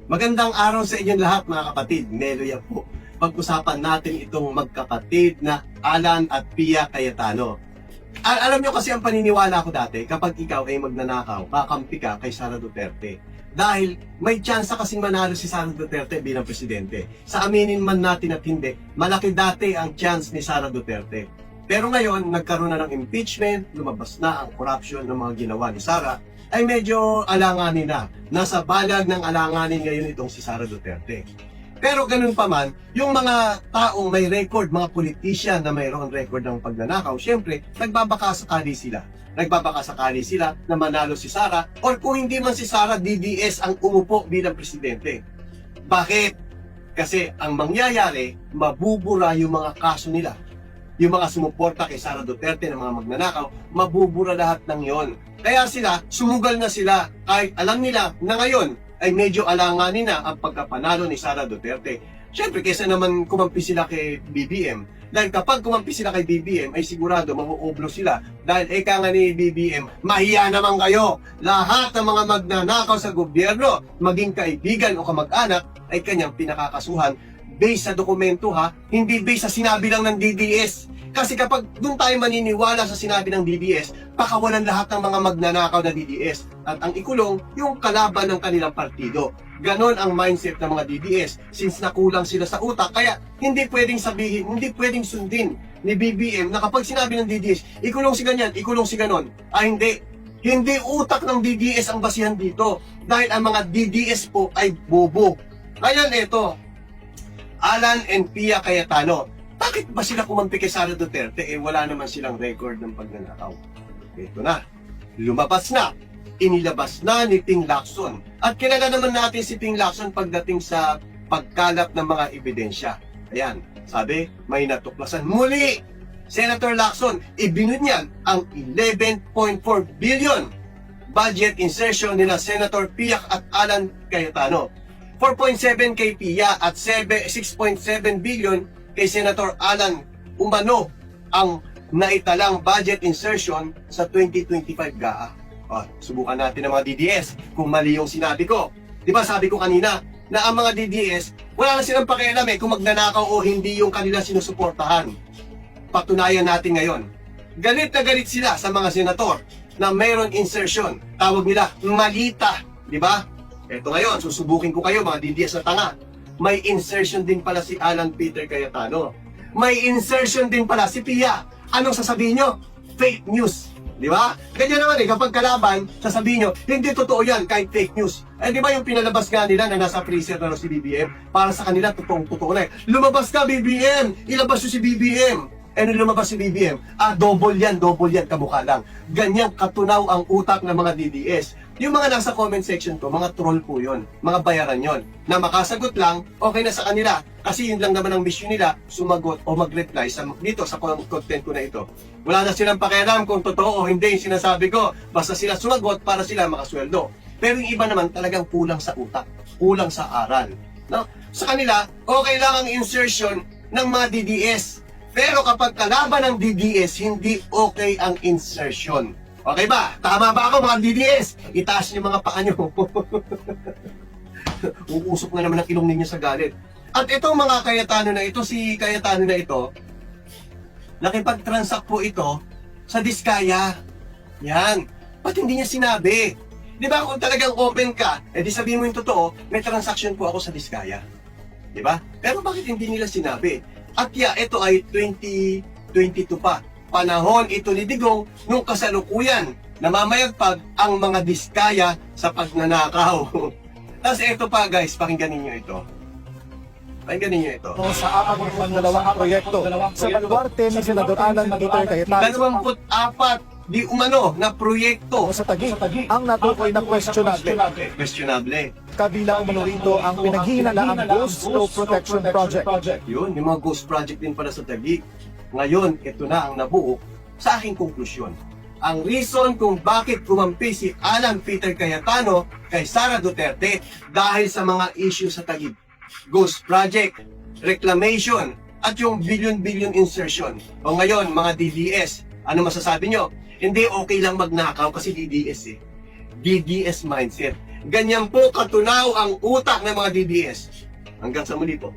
Magandang araw sa inyong lahat mga kapatid. Meloya po. Pag-usapan natin itong magkapatid na Alan at Pia Cayetano. Alam nyo kasi ang paniniwala ko dati, kapag ikaw ay magnanakaw, kakampi ka kay Sara Duterte. Dahil may tsansa kasing manalo si Sara Duterte bilang presidente. Sa aminin man natin at hindi, malaki dati ang chance ni Sara Duterte. Pero ngayon, nagkaroon na ng impeachment, lumabas na ang corruption ng mga ginawa ni Sara, ay medyo alanganin na. Nasa balag ng alanganin ngayon itong si Sara Duterte. Pero ganun pa man, yung mga taong may record, mga politician na mayroong record ng pagnanakaw, syempre, nagbabaka sakali sila. Nagbabaka sakali sila na manalo si Sara, or kung hindi man si Sara, DDS ang umupo bilang presidente. Bakit? Kasi ang mangyayari, mabubura yung mga kaso nila. Yung mga sumuporta kay Sara Duterte ng mga magnanakaw, mabubura lahat ng yon. Kaya sila, sumugal na sila kahit alam nila na ngayon ay medyo alanganin na ang pagkapanalo ni Sara Duterte. Siyempre, kesa naman kumampi sila kay BBM. Dahil kapag kumampi sila kay BBM, ay sigurado mauublo sila. Dahil eka nga ni BBM, mahiya naman kayo. Lahat ng mga magnanakaw sa gobyerno, maging kaibigan o kamag-anak, ay kanyang pinakakasuhan based sa dokumento ha, hindi based sa sinabi lang ng DDS. Kasi kapag doon tayo maniniwala sa sinabi ng DDS, pakawalan lahat ng mga magnanakaw na DDS. At ang ikulong, yung kalaban ng kanilang partido. Ganon ang mindset ng mga DDS since nakulang sila sa utak. Kaya hindi pwedeng sabihin, hindi pwedeng sundin ni BBM na kapag sinabi ng DDS, ikulong si ganyan, ikulong si ganon. Hindi. Hindi utak ng DDS ang basihan dito. Dahil ang mga DDS po ay bobo. Ngayon ito, Alan and Pia Cayetano. Bakit ba sila kumampi kay Sara Duterte? Wala naman silang record ng pagnanakaw. Ito na. Lumabas na. Inilabas na ni Ping Lacson. At kilala naman natin si Ping Lacson pagdating sa pagkalap ng mga ebidensya. Ayan. Sabi, may natuklasan. Muli! Senator Lacson, ibinunyag ang 11.4 billion budget insertion nila Senator Pia at Alan Cayetano. 4.7 kay Pia at 6.7 billion kay Senator Alan umano ang naitalang budget insertion sa 2025 GAA. Subukan natin ang mga DDS kung mali yung sinabi ko. Di ba sabi ko kanina na ang mga DDS, wala na silang pakialam kung magnanakaw o hindi yung kanila sinusuportahan. Patunayan natin ngayon. Galit na galit sila sa mga senator na mayroon insertion. Tawag nila malita. Di ba? Ito ngayon, susubukin ko kayo mga DDS na tanga. May insertion din pala si Alan Peter Cayetano. May insertion din pala si Pia. Anong sasabihin nyo? Fake news. Di ba? Ganyan naman kapag kalaban, sasabihin nyo, hindi totoo yan kahit fake news. Di ba yung pinalabas nga nila na nasa freezer na si BBM? Para sa kanila, totoo na Lumabas ka BBM! Ilabas nyo si BBM! Nung lumabas si BBM, double yan, kamukha lang. Ganyang katunaw ang utak ng mga DDS. Yung mga nasa comment section ko, mga troll po yun, mga bayaran yon. Na makasagot lang, okay na sa kanila. Kasi yun lang naman ang mission nila, sumagot o mag-reply dito sa content ko na ito. Wala na silang pakialam kung totoo o hindi yung sinasabi ko. Basta sila sumagot para sila makasweldo. Pero yung iba naman talagang kulang sa utak, kulang sa aral. No? Sa kanila, okay lang ang insertion ng mga DDS. Pero kapag kalaban ng DDS, hindi okay ang insertion. Okay ba? Tama ba ako mga DDS? Itaas niyo mga paa niyo. Uusok na naman ang ilong ninyo sa galit. At itong mga Cayetano na ito, si Cayetano na ito, nakipag-transact po ito sa Diskaya. Yan. Ba't hindi niya sinabi? Di ba kung talagang open ka, di sabihin mo yung totoo, may transaction po ako sa Diskaya. Di ba? Pero bakit hindi nila sinabi? At ito ay 2022 pa. Panahon ito ni Digong nung kasalukuyan namamayagpag ang mga Diskaya sa pagnanakaw. Tapos ito pa guys, pakinggan ninyo ito. Pakinggan ninyo ito. Sa 42 proyekto sa baluarte ni Senador Alan Peter Cayetano 24 di umano na proyekto sa Taguig ang natukoy na questionable. Questionable. Kabila umano rito ang pinaghihinalaang Ghost Snow Protection Project. Yun, yung mga ghost project din pala sa Taguig. Ngayon, ito na ang nabuo sa aking konklusyon. Ang reason kung bakit kumampi si Alan Peter Cayetano kay Sara Duterte dahil sa mga issue sa Taguig. Ghost project, reclamation, at yung billion-billion insertion. O ngayon, mga DDS, ano masasabi nyo? Hindi okay lang magnakaw kasi DDS DDS mindset. Ganyan po katunaw ang utak ng mga DDS. Hanggang sa muli po.